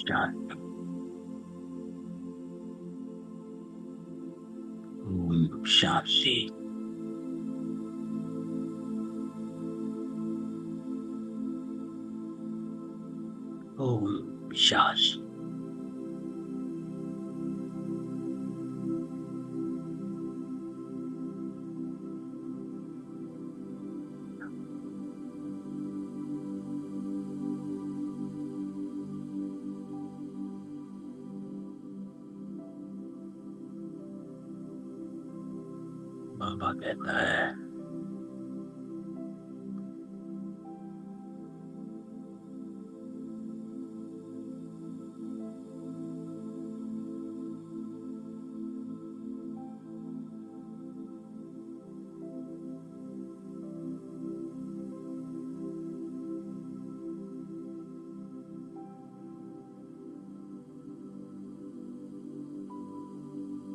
शांति। ओम शांति। ओम शांति। बाबा कहता है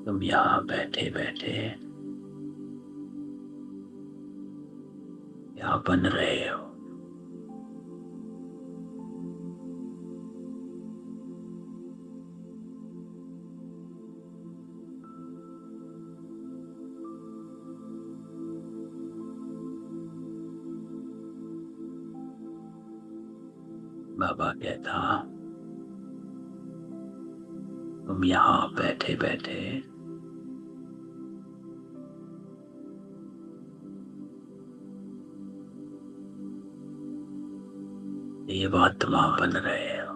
तुम यहाँ बैठे बैठे यहाँ बन रहे हो। बाबा कहता तुम यहाँ बैठे बैठे देवात्मा बन रहे हो।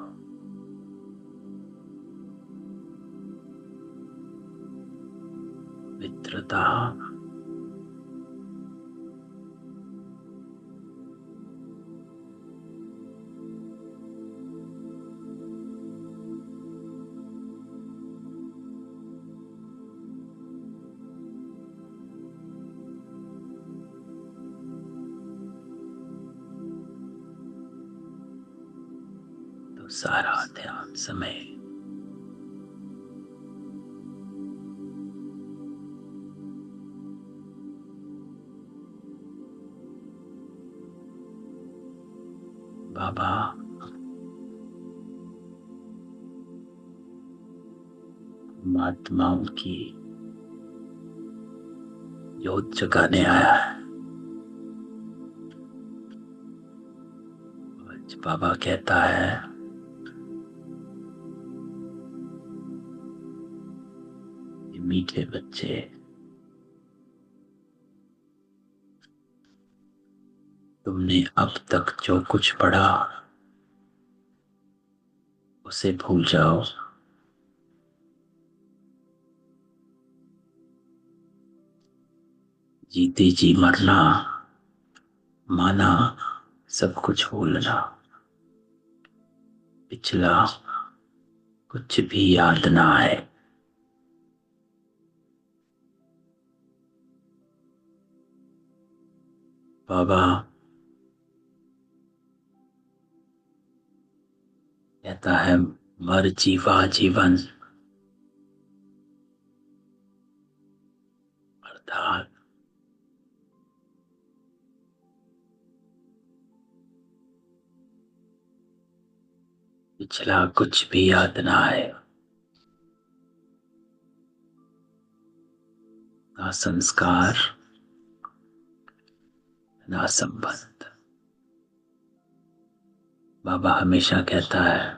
मित्रता, तो सारा ध्यान समय बाबा महात्माओं की जोत जगाने आया है। आज बाबा कहता है ये मीठे बच्चे, तुमने अब तक जो कुछ पढ़ा उसे भूल जाओ। जीते जी मरना, माना, सब कुछ भूलना। पिछला कुछ भी याद ना आए। बाबा कहता है मर जीवा जीवन, अर्थात पिछला कुछ भी याद ना आए। ना संस्कार, ना संबंध। बाबा हमेशा कहता है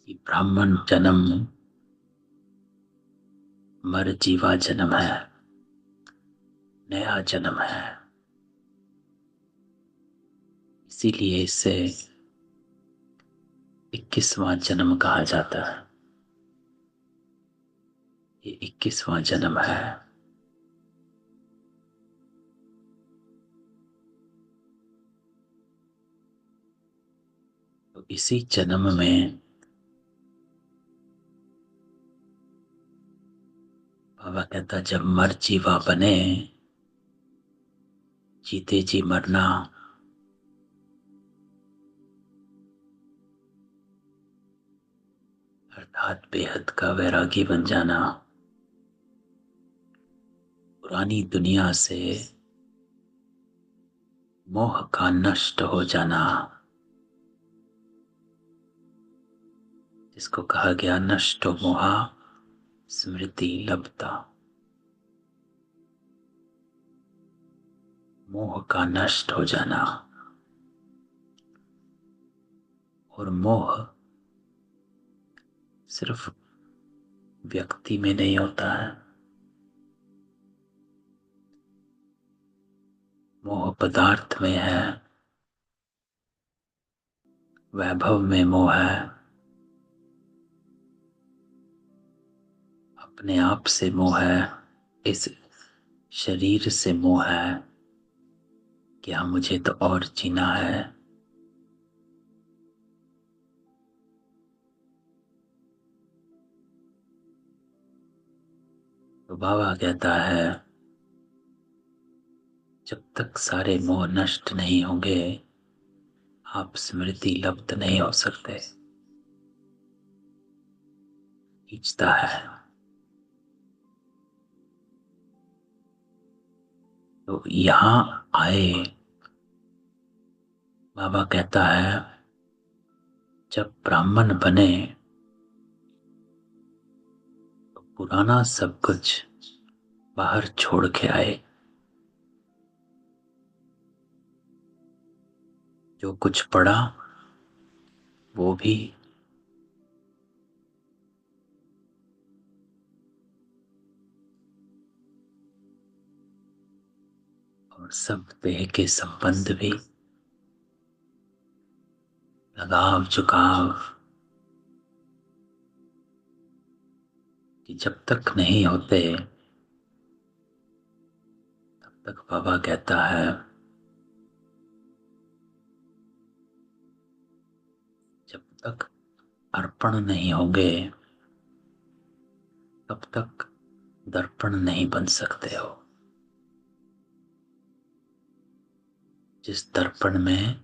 कि ब्राह्मण जन्म मर जीवा जन्म है, नया जन्म है। इसीलिए इसे 21वां जन्म कहा जाता है। ये 21वां जन्म है। तो इसी जन्म में बाबा कहता जब मर जीवा बने, जीते जी मरना, अर्थात बेहद का वैरागी बन जाना, पुरानी दुनिया से मोह का नष्ट हो जाना, जिसको कहा गया नष्टो मोहा स्मृति लब्धा। मोह का नष्ट हो जाना। और मोह सिर्फ व्यक्ति में नहीं होता है, मोह पदार्थ में है, वैभव में मोह है, अपने आप से मोह है, इस शरीर से मोह है कि हाँ मुझे तो और जीना है। तो बाबा कहता है जब तक सारे मोह नष्ट नहीं होंगे आप स्मृति लब्ध नहीं हो सकते। खींचता है। तो यहां आए, बाबा कहता है जब ब्राह्मण बने तो पुराना सब कुछ बाहर छोड़ के आए। जो कुछ पड़ा वो भी और सब देह के संबंध भी, लगाव झुकाव, कि जब तक नहीं होते तब तक बाबा कहता है जब तक अर्पण नहीं होंगे तब तक दर्पण नहीं बन सकते हो। जिस दर्पण में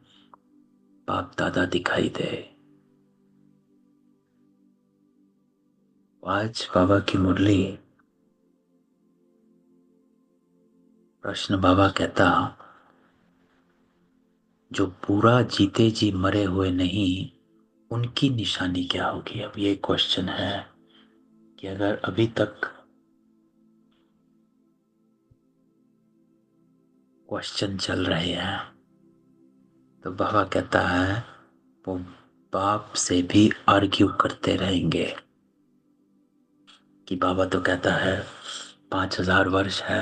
बाप दादा दिखाई दे। आज बाबा की मुरली, प्रश्न बाबा कहता जो पूरा जीते जी मरे हुए नहीं उनकी निशानी क्या होगी। अब ये क्वेश्चन है कि अगर अभी तक क्वेश्चन चल रहे हैं तो बाबा कहता है वो बाप से भी आर्ग्यू करते रहेंगे कि बाबा तो कहता है 5,000 वर्ष है,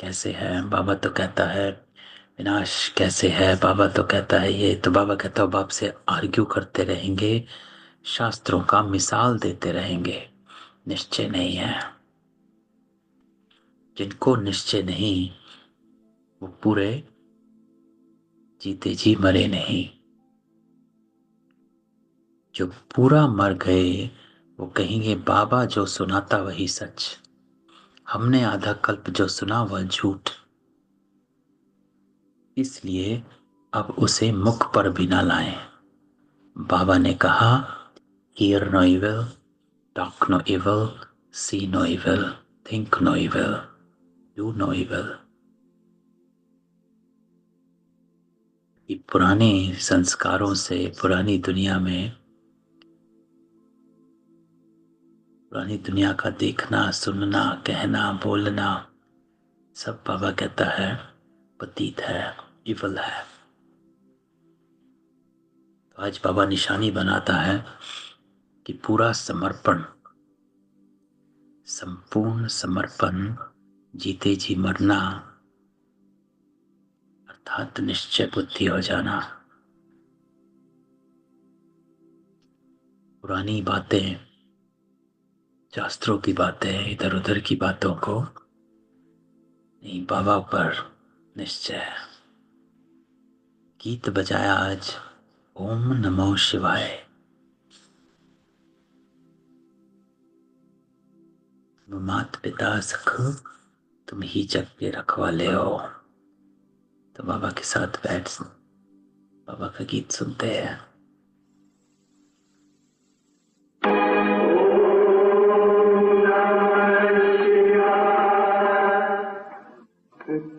कैसे है। बाबा तो कहता है विनाश कैसे है। बाबा तो कहता है ये। तो बाबा कहता है बाप से आर्ग्यू करते रहेंगे, शास्त्रों का मिसाल देते रहेंगे। निश्चय नहीं है। जिनको निश्चय नहीं वो पूरे जीते जी मरे नहीं। जो पूरा मर गए वो कहेंगे बाबा जो सुनाता वही सच, हमने आधा कल्प जो सुना वह झूठ। इसलिए अब उसे मुख पर भी ना लाएं। बाबा ने कहा hear no evil, talk no evil, see no evil, think no evil, do no evil। ये पुराने संस्कारों से पुरानी दुनिया में, पुरानी दुनिया का देखना सुनना कहना बोलना सब बाबा कहता है पतित है, इवल है। तो आज बाबा निशानी बनाता है कि पूरा समर्पण, संपूर्ण समर्पण, जीते जी मरना अर्थात निश्चय बुद्धि हो जाना। पुरानी बातें, शास्त्रों की बातें, इधर उधर की बातों को नहीं, बाबा पर निश्चय। गीत बजाया आज ओम नमो शिवाय। मात पिता सख तुम ही जग के रखवाले हो। तो बाबा के साथ बैठ बाबा का गीत सुनते हैं।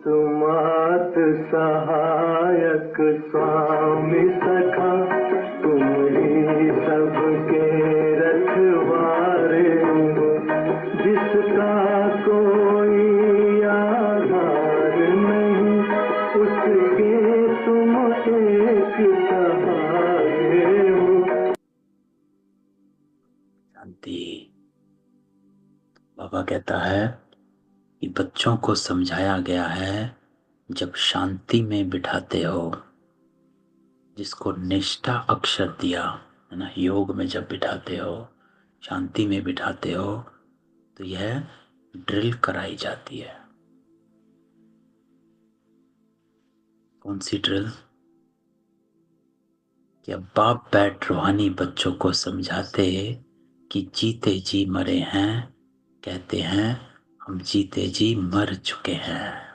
तुमात सहाय स्वामी सखा तुम ही सबके रखवारे हो, जिसका कोई आधार नहीं उसके तुम एक सहारे हो। शांति। बाबा कहता है कि बच्चों को समझाया गया है जब शांति में बिठाते हो, जिसको निष्ठा अक्षर दिया है ना, योग में जब बिठाते हो, शांति में बिठाते हो, तो यह ड्रिल कराई जाती है। कौन सी ड्रिल? कि अब बाप बैठ रूहानी बच्चों को समझाते कि जीते जी मरे हैं, कहते हैं हम जीते जी मर चुके हैं।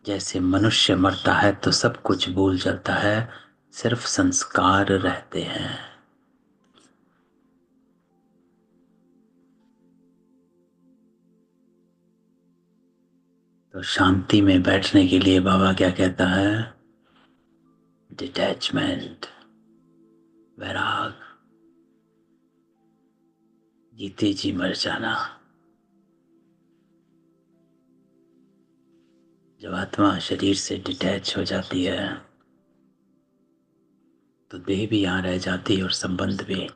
जैसे मनुष्य मरता है तो सब कुछ भूल जाता है, सिर्फ संस्कार रहते हैं। तो शांति में बैठने के लिए बाबा क्या कहता है? डिटैचमेंट, वैराग, जीते जी मर जाना। जब आत्मा शरीर से डिटैच हो जाती है तो देह भी यहाँ रह जाती है और संबंध भी।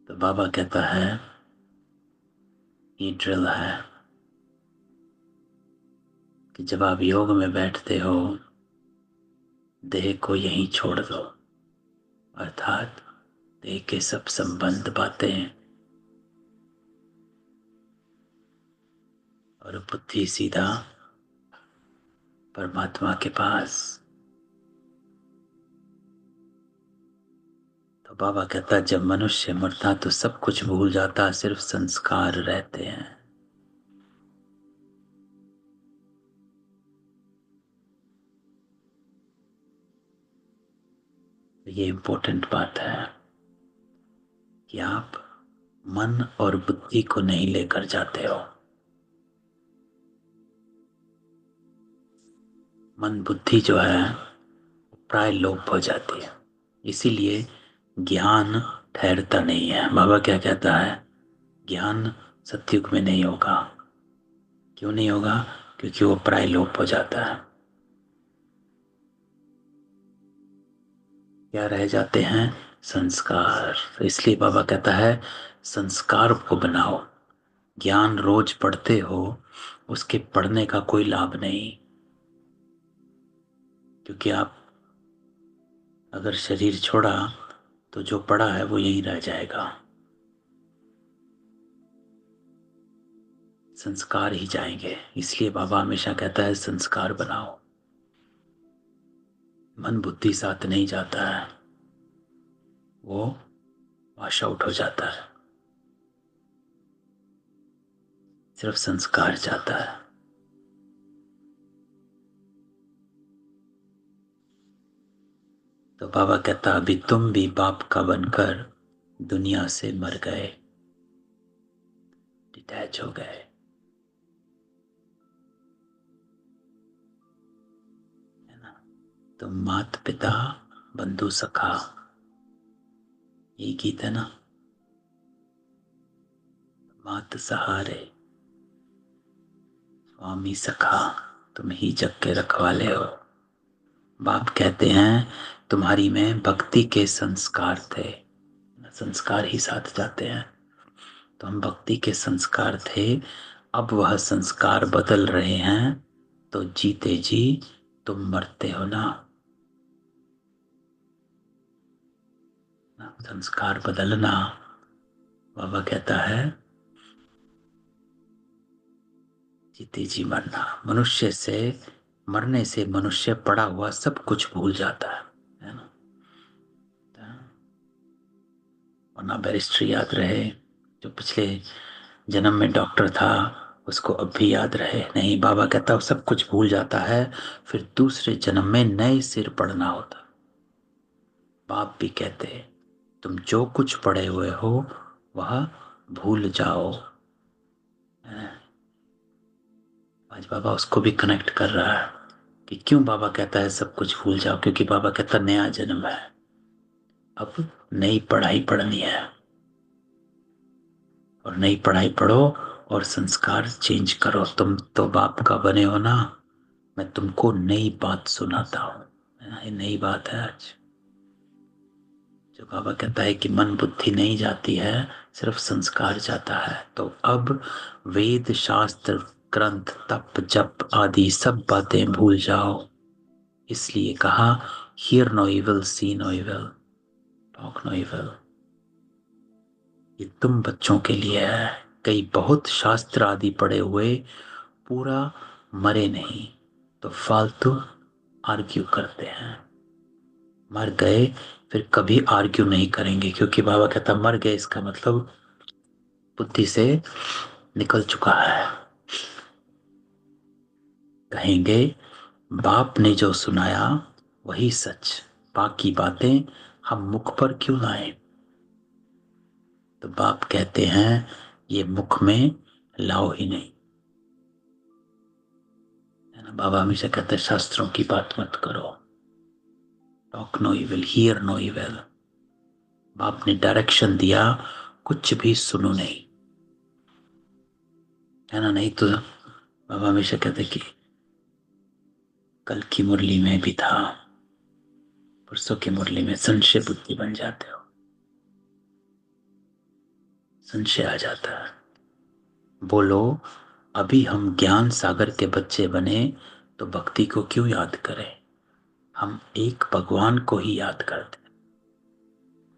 तो बाबा कहता है ये ड्रिल है कि जब आप योग में बैठते हो, देह को यहीं छोड़ दो, अर्थात देह के सब संबंध बातें, और बुद्धि सीधा परमात्मा के पास। तो बाबा कहता जब मनुष्य मरता तो सब कुछ भूल जाता, सिर्फ संस्कार रहते हैं। ये इंपॉर्टेंट बात है कि आप मन और बुद्धि को नहीं लेकर जाते हो। मन बुद्धि जो है प्राय लोप हो जाती है, इसीलिए ज्ञान ठहरता नहीं है। बाबा क्या कहता है? ज्ञान सतयुग में नहीं होगा। क्यों नहीं होगा? क्योंकि वो प्राय लोप हो जाता है। क्या रह जाते हैं? संस्कार। तो इसलिए बाबा कहता है संस्कार को बनाओ। ज्ञान रोज पढ़ते हो, उसके पढ़ने का कोई लाभ नहीं, क्योंकि आप अगर शरीर छोड़ा तो जो पढ़ा है वो यहीं रह जाएगा, संस्कार ही जाएंगे। इसलिए बाबा हमेशा कहता है संस्कार बनाओ। मन बुद्धि साथ नहीं जाता है, वो वॉश आउट हो जाता है, सिर्फ संस्कार जाता है। तो बाबा कहता अभी तुम भी बाप का बनकर दुनिया से मर गए, डिटैच हो गए। है ना? तो मात पिता बंधु सखा, ये गीत है ना। मात सहारे स्वामी सखा, तुम ही जग के रखवाले हो। बाप कहते हैं तुम्हारी में भक्ति के संस्कार थे, संस्कार ही साथ जाते हैं। तो हम भक्ति के संस्कार थे, अब वह संस्कार बदल रहे हैं, तो जीते जी तुम मरते हो ना। संस्कार बदलना, बाबा कहता है जीते जी मरना। मनुष्य से मरने से मनुष्य पड़ा हुआ सब कुछ भूल जाता है ना। वरना बैरिस्ट्री याद रहे, जो पिछले जन्म में डॉक्टर था उसको अब भी याद रहे नहीं। बाबा कहता है सब कुछ भूल जाता है, फिर दूसरे जन्म में नए सिर पढ़ना होता। बाप भी कहते हैं तुम जो कुछ पढ़े हुए हो वह भूल जाओ। आज बाबा उसको भी कनेक्ट कर रहा है। कि क्यों बाबा कहता है सब कुछ भूल जाओ, क्योंकि बाबा कहता नया जन्म है, अब नई पढ़ाई पढ़नी है, और नई पढ़ाई पढ़ो और संस्कार चेंज करो। तुम तो बाप का बने हो ना, मैं तुमको नई बात सुनाता हूँ। ये नई बात है आज, जो बाबा कहता है कि मन बुद्धि नहीं जाती है, सिर्फ संस्कार जाता है। तो अब वेद शास्त्र ग्रंथ तप जप आदि सब बातें भूल जाओ। इसलिए कहा hear no evil, see no evil, talk no evil. ये तुम बच्चों के लिए है। कई बहुत शास्त्र आदि पढ़े हुए पूरा मरे नहीं, तो फालतू आर्ग्यू करते हैं। मर गए फिर कभी आर्ग्यू नहीं करेंगे, क्योंकि बाबा कहता मर गए इसका मतलब बुद्धि से निकल चुका है। कहेंगे बाप ने जो सुनाया वही सच, बाकी बातें हम मुख पर क्यों लाएं। तो बाप कहते हैं ये मुख में लाओ ही नहीं, है ना। बाबा हमेशा कहते हैं शास्त्रों की बात मत करो, talk no evil, hear no evil. बाप ने डायरेक्शन दिया, कुछ भी सुनो नहीं, है ना। नहीं तो बाबा हमेशा कहते कि कल की मुरली में भी था, परसों की मुरली में संशय बुद्धि बन जाते हो, संशय आ जाता है। बोलो अभी हम ज्ञान सागर के बच्चे बने तो भक्ति को क्यों याद करें, हम एक भगवान को ही याद करते।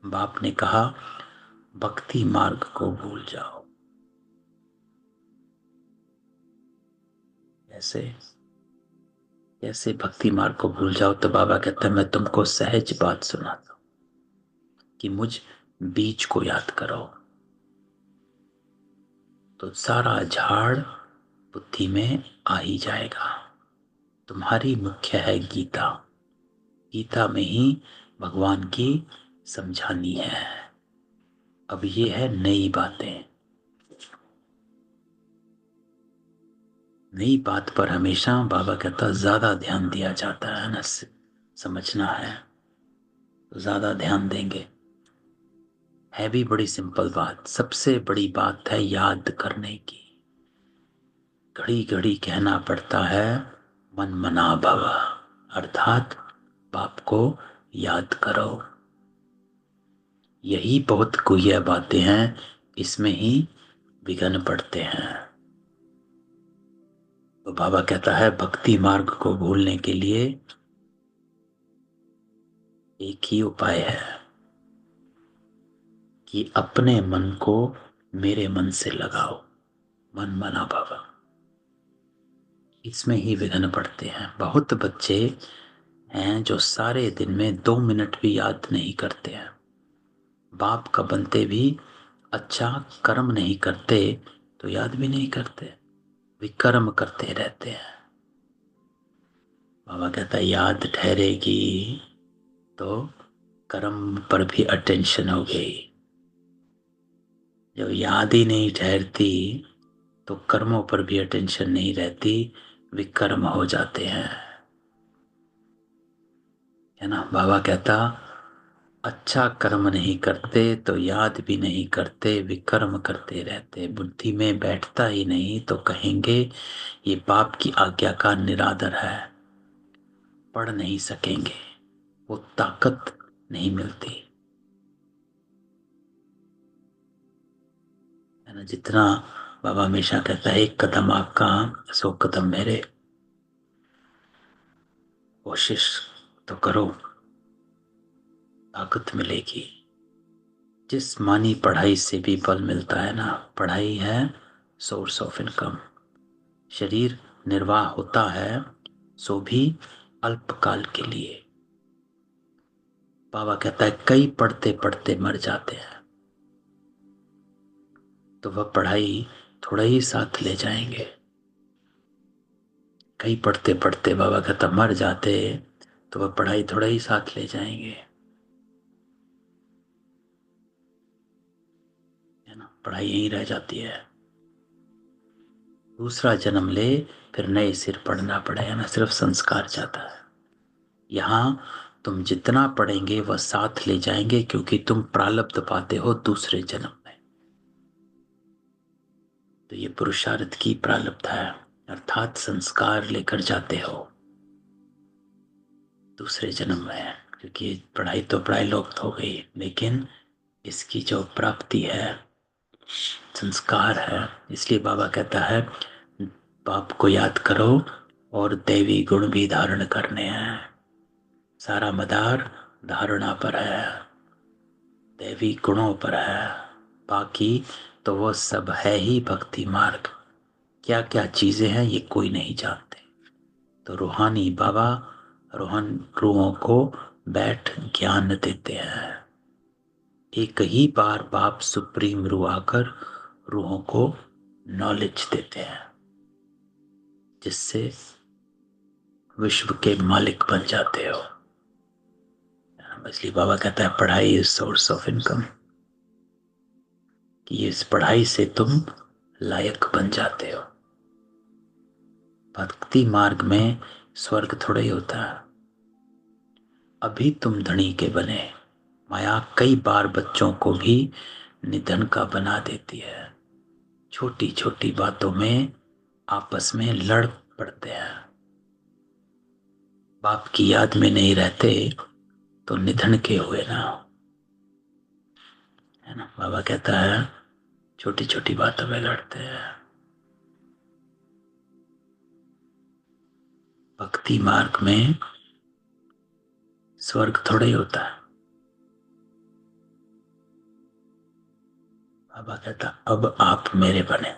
बाप ने कहा भक्ति मार्ग को भूल जाओ। ऐसे कैसे भक्ति मार्ग को भूल जाओ। तो बाबा कहता है मैं तुमको सहज बात सुनाता हूं कि मुझ बीज को याद करो, तो सारा झाड़ बुद्धि में आ ही जाएगा। तुम्हारी मुख्य है गीता, गीता में ही भगवान की समझानी है। अब ये है नई बातें। नई बात पर हमेशा बाबा कहता ज्यादा ध्यान दिया जाता है ना, समझना है तो ज्यादा ध्यान देंगे। है भी बड़ी सिंपल बात, सबसे बड़ी बात है याद करने की। घड़ी घड़ी कहना पड़ता है मन मना भव, अर्थात बाप को याद करो। यही बहुत गुह्य बातें हैं, इसमें ही विघ्न पड़ते हैं। तो बाबा कहता है भक्ति मार्ग को भूलने के लिए एक ही उपाय है कि अपने मन को मेरे मन से लगाओ, मन मना भव। इसमें ही विघ्न पड़ते हैं। बहुत बच्चे हैं जो सारे दिन में 2 मिनट भी याद नहीं करते हैं। बाप का बनते भी अच्छा कर्म नहीं करते तो याद भी नहीं करते, विकर्म करते रहते हैं। बाबा कहता है याद ठहरेगी तो कर्म पर भी अटेंशन हो गई। जब याद ही नहीं ठहरती तो कर्मों पर भी अटेंशन नहीं रहती, विकर्म हो जाते हैं, है ना। बाबा कहता अच्छा कर्म नहीं करते तो याद भी नहीं करते, विकर्म करते रहते, बुद्धि में बैठता ही नहीं, तो कहेंगे ये बाप की आज्ञा का निरादर है, पढ़ नहीं सकेंगे, वो ताकत नहीं मिलती, है ना। जितना बाबा हमेशा कहता है एक कदम आपका 100 कदम मेरे, कोशिश तो करो, ताकत मिलेगी। जिस्मानी पढ़ाई से भी बल मिलता है ना, पढ़ाई है सोर्स ऑफ इनकम। शरीर निर्वाह होता है सो भी अल्पकाल के लिए। बाबा कहता है कई पढ़ते पढ़ते मर जाते हैं, तो वह पढ़ाई थोड़ा ही साथ ले जाएंगे। कई पढ़ते पढ़ते बाबा कहता मर जाते तो वह पढ़ाई थोड़ा ही साथ ले जाएंगे, है ना। पढ़ाई यहीं रह जाती है। दूसरा जन्म ले, फिर नए सिर पढ़ना पड़ेगा ना, सिर्फ संस्कार जाता है। यहाँ तुम जितना पढ़ेंगे वह साथ ले जाएंगे, क्योंकि तुम प्रारब्ध पाते हो दूसरे जन्म में। तो ये पुरुषार्थ की प्रारब्ध है, अर्थात संस्कार लेकर जाते हो दूसरे जन्म में। क्योंकि पढ़ाई तो पढ़ाई लोग हो गई, लेकिन इसकी जो प्राप्ति है संस्कार है। इसलिए बाबा कहता है बाप को याद करो और दैवी गुण भी धारण करने हैं। सारा मदार धारणा पर है, दैवी गुणों पर है। बाकी तो वो सब है ही भक्ति मार्ग। क्या क्या चीजें हैं ये कोई नहीं जानते। तो रूहानी बाबा रोहन रूहों को बैठ ज्ञान देते हैं। एक ही बार बाप सुप्रीम रूह आकर रूहों को नॉलेज देते हैं, जिससे विश्व के मालिक बन जाते हो। इसलिए बाबा कहता है पढ़ाई इज सोर्स ऑफ इनकम, कि इस पढ़ाई से तुम लायक बन जाते हो। भक्ति मार्ग में स्वर्ग थोड़ा ही होता है। अभी तुम धनी के बने, माया कई बार बच्चों को भी निधन का बना देती है। छोटी छोटी बातों में आपस में लड़ पड़ते हैं। बाप की याद में नहीं रहते तो निधन के हुए ना, है ना। बाबा कहता है छोटी छोटी बातों में लड़ते हैं। भक्ति मार्ग में स्वर्ग थोड़ा ही होता है। बाबा कहता अब आप मेरे बने।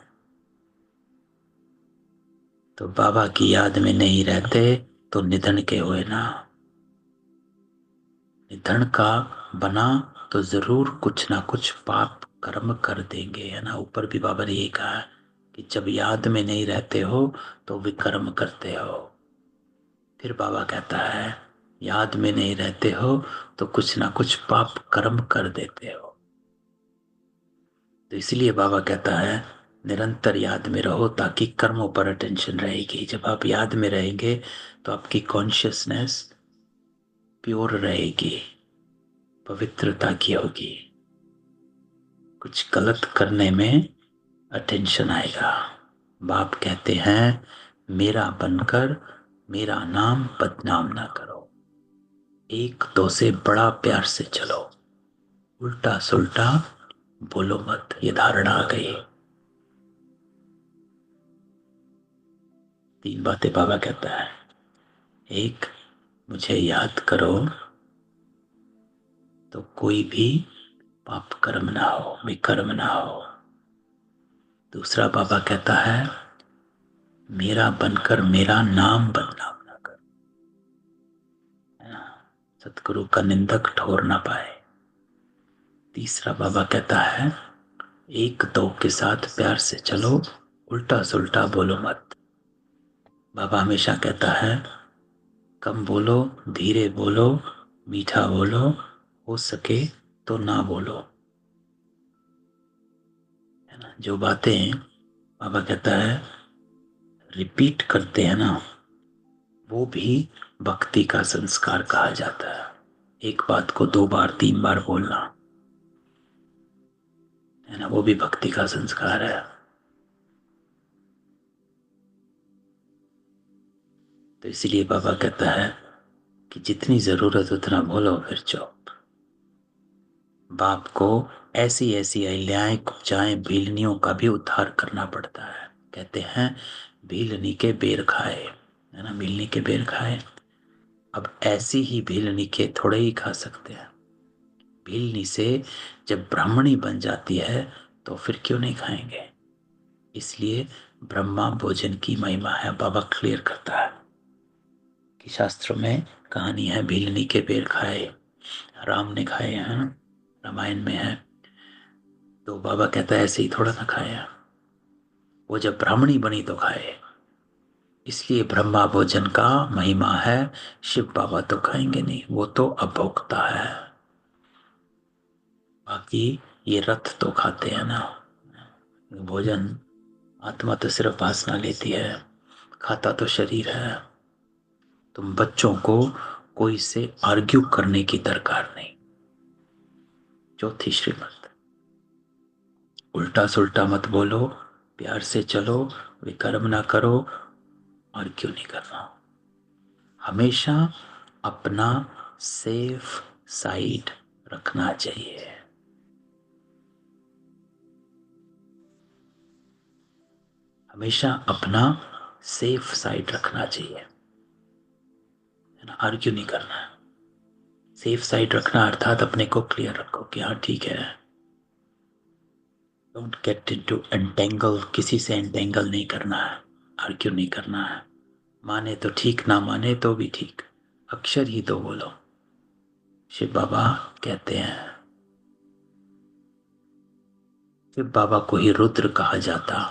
तो बाबा की याद में नहीं रहते तो निधन के हुए ना। निधन का बना तो जरूर कुछ ना कुछ पाप कर्म कर देंगे, है ना। ऊपर भी बाबा ने यही कहा है कि जब याद में नहीं रहते हो तो विकर्म करते हो। फिर बाबा कहता है याद में नहीं रहते हो तो कुछ ना कुछ पाप कर्म कर देते हो। तो इसलिए बाबा कहता है निरंतर याद में रहो, ताकि कर्मों पर अटेंशन रहेगी। जब आप याद में रहेंगे तो आपकी कॉन्शियसनेस प्योर रहेगी, पवित्रता की होगी। कुछ गलत करने में अटेंशन आएगा। बाप कहते हैं मेरा बनकर मेरा नाम बदनाम ना करो। एक दो से बड़ा प्यार से चलो, उल्टा सुल्टा बोलो मत। ये धारणा आ गई। तीन बातें बाबा कहता है। एक, मुझे याद करो तो कोई भी पाप कर्म ना हो, विकर्म ना हो। दूसरा बाबा कहता है मेरा बनकर मेरा नाम बदनाम ना कर, है ना? सतगुरु का निंदक ठोर ना पाए। तीसरा बाबा कहता है एक दो के साथ प्यार से चलो, उल्टा सुल्टा बोलो मत। बाबा हमेशा कहता है कम बोलो, धीरे बोलो, मीठा बोलो, हो सके तो ना बोलो, है ना। जो बातें बाबा कहता है रिपीट करते हैं ना, वो भी भक्ति का संस्कार कहा जाता है। एक बात को दो बार तीन बार बोलना, है ना, वो भी भक्ति का संस्कार है। तो इसीलिए बाबा कहता है कि जितनी जरूरत उतना बोलो, फिर चुप। बाप को ऐसी ऐसी अहिल्याएं कुचाएं भीलनियों का भी उद्धार करना पड़ता है। कहते हैं भीलनी के बेर खाए, है ना, भीलनी के बेर खाए। अब ऐसी ही भीलनी के थोड़े ही खा सकते हैं। भीलनी से जब ब्राह्मणी बन जाती है तो फिर क्यों नहीं खाएंगे। इसलिए ब्रह्मा भोजन की महिमा है। बाबा क्लियर करता है कि शास्त्रों में कहानी है भीलनी के बेर खाए, राम ने खाए हैं, रामायण में है। तो बाबा कहता है ऐसे ही थोड़ा ना खाया, वो जब ब्राह्मणी बनी तो खाए। इसलिए ब्रह्मा भोजन का महिमा है। शिव बाबा तो खाएंगे नहीं, वो तो अभोक्ता है। बाकी ये रथ तो खाते हैं ना भोजन, आत्मा तो सिर्फ वासना लेती है, खाता तो शरीर है। तुम बच्चों को कोई से आर्ग्यू करने की दरकार नहीं। चौथी श्रीमत, उल्टा सुल्टा मत बोलो, प्यार से चलो, विकर्म ना करो, आर्ग्यू नहीं करना। हमेशा अपना सेफ साइड रखना चाहिए। हमेशा अपना सेफ साइड रखना चाहिए, है ना। आर्ग्यू नहीं करना है। सेफ साइड रखना अर्थात अपने को क्लियर रखो कि हाँ ठीक है। डोंट गेट इनटू एंटेंगल, किसी से एंटेंगल नहीं करना है, आर्ग्यू नहीं करना है। माने तो ठीक, ना माने तो भी ठीक, अक्षर ही तो बोलो। शिव बाबा कहते हैं, शिव बाबा को ही रुद्र कहा जाता,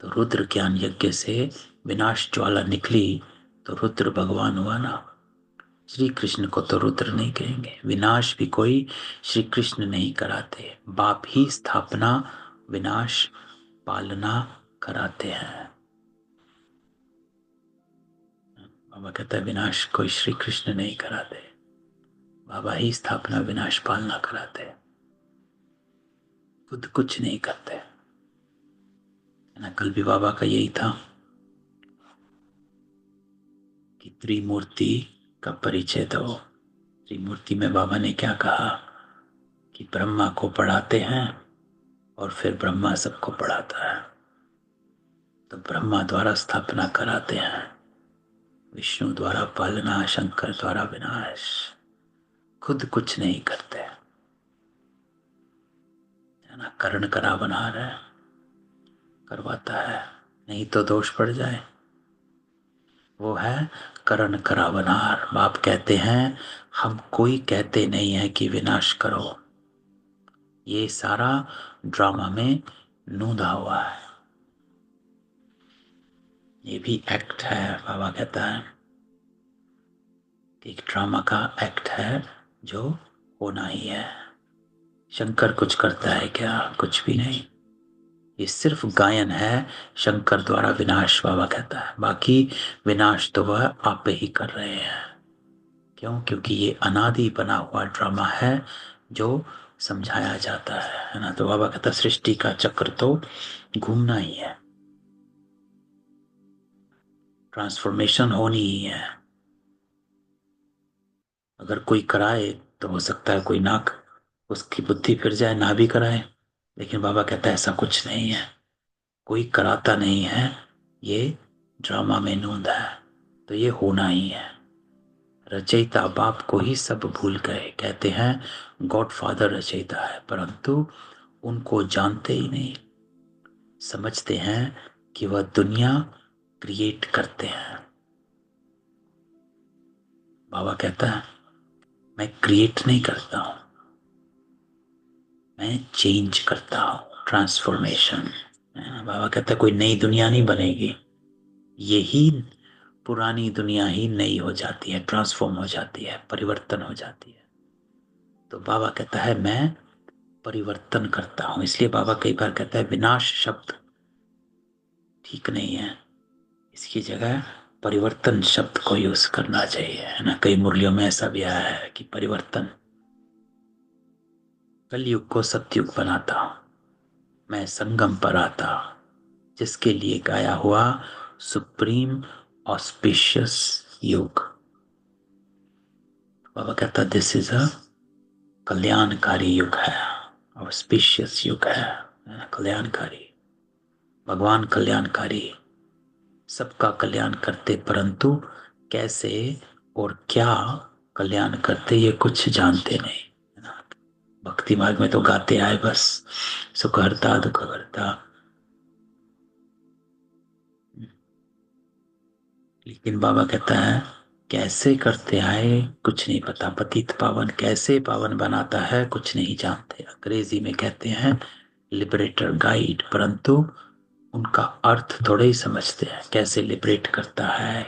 तो रुद्र ज्ञान यज्ञ से विनाश ज्वाला निकली तो रुद्र भगवान हुआ ना। श्री कृष्ण को तो रुद्र नहीं कहेंगे। विनाश भी कोई श्री कृष्ण नहीं कराते, बाप ही स्थापना विनाश पालना कराते हैं। बाबा कहता है विनाश कोई श्री कृष्ण नहीं कराते, बाबा ही स्थापना विनाश पालना कराते हैं, खुद कुछ नहीं करते, है ना। कल भी बाबा का यही था कि त्रिमूर्ति का परिचय दो। त्रिमूर्ति में बाबा ने क्या कहा कि ब्रह्मा को पढ़ाते हैं और फिर ब्रह्मा सबको पढ़ाता है। तो ब्रह्मा द्वारा स्थापना कराते हैं, विष्णु द्वारा पालना, शंकर द्वारा विनाश, खुद कुछ नहीं करते, है ना। करण करा बना रहे, करवाता है, नहीं तो दोष पड़ जाए। वो है करण करावनार। बाप कहते हैं हम कोई कहते नहीं है कि विनाश करो, ये सारा ड्रामा में नूंदा हुआ है, ये भी एक्ट है। बाबा कहता है कि एक ड्रामा का एक्ट है जो होना ही है। शंकर कुछ करता है क्या? कुछ भी नहीं, ये सिर्फ गायन है शंकर द्वारा विनाश। बाबा कहता है बाकी विनाश तो वह आप ही कर रहे हैं। क्यों? क्योंकि ये अनादि बना हुआ ड्रामा है जो समझाया जाता है ना। तो बाबा कहता सृष्टि का चक्र तो घूमना ही है, ट्रांसफॉर्मेशन होनी ही है। अगर कोई कराए तो हो सकता है कोई ना, उसकी बुद्धि फिर जाए, ना भी कराए। लेकिन बाबा कहता है ऐसा कुछ नहीं है, कोई कराता नहीं है, ये ड्रामा में नूंद है, तो ये होना ही है। रचयिता बाप को ही सब भूल गए। कहते हैं गॉड फादर रचयिता है, परंतु उनको जानते ही नहीं, समझते हैं कि वह दुनिया क्रिएट करते हैं। बाबा कहता है मैं क्रिएट नहीं करता हूं, मैं चेंज करता हूं, ट्रांसफॉर्मेशन। बाबा कहता है कोई नई दुनिया नहीं बनेगी, यही पुरानी दुनिया ही नई हो जाती है, ट्रांसफॉर्म हो जाती है, परिवर्तन हो जाती है। तो बाबा कहता है मैं परिवर्तन करता हूं। इसलिए बाबा कई बार कहता है विनाश शब्द ठीक नहीं है, इसकी जगह परिवर्तन शब्द को यूज करना चाहिए, है ना। कई मुरलियों में ऐसा भी आया है कि परिवर्तन, कलयुग को सतयुग बनाता हूं, मैं संगम पर आता, जिसके लिए गाया हुआ सुप्रीम ऑस्पिशियस युग। बाबा कहता दिस इज अ कल्याणकारी युग है, ऑस्पिशियस युग है, कल्याणकारी। भगवान कल्याणकारी, सबका कल्याण करते, परंतु कैसे और क्या कल्याण करते ये कुछ जानते नहीं, है ना। भक्ति मार्ग में तो गाते आए बस, सुख हरता दुख हरता, लेकिन बाबा कहता है कैसे करते आए कुछ नहीं पता। पतित पावन कैसे पावन बनाता है कुछ नहीं जानते। अंग्रेजी में कहते हैं लिबरेटर गाइड, परंतु उनका अर्थ थोड़े ही समझते हैं। कैसे लिबरेट करता है,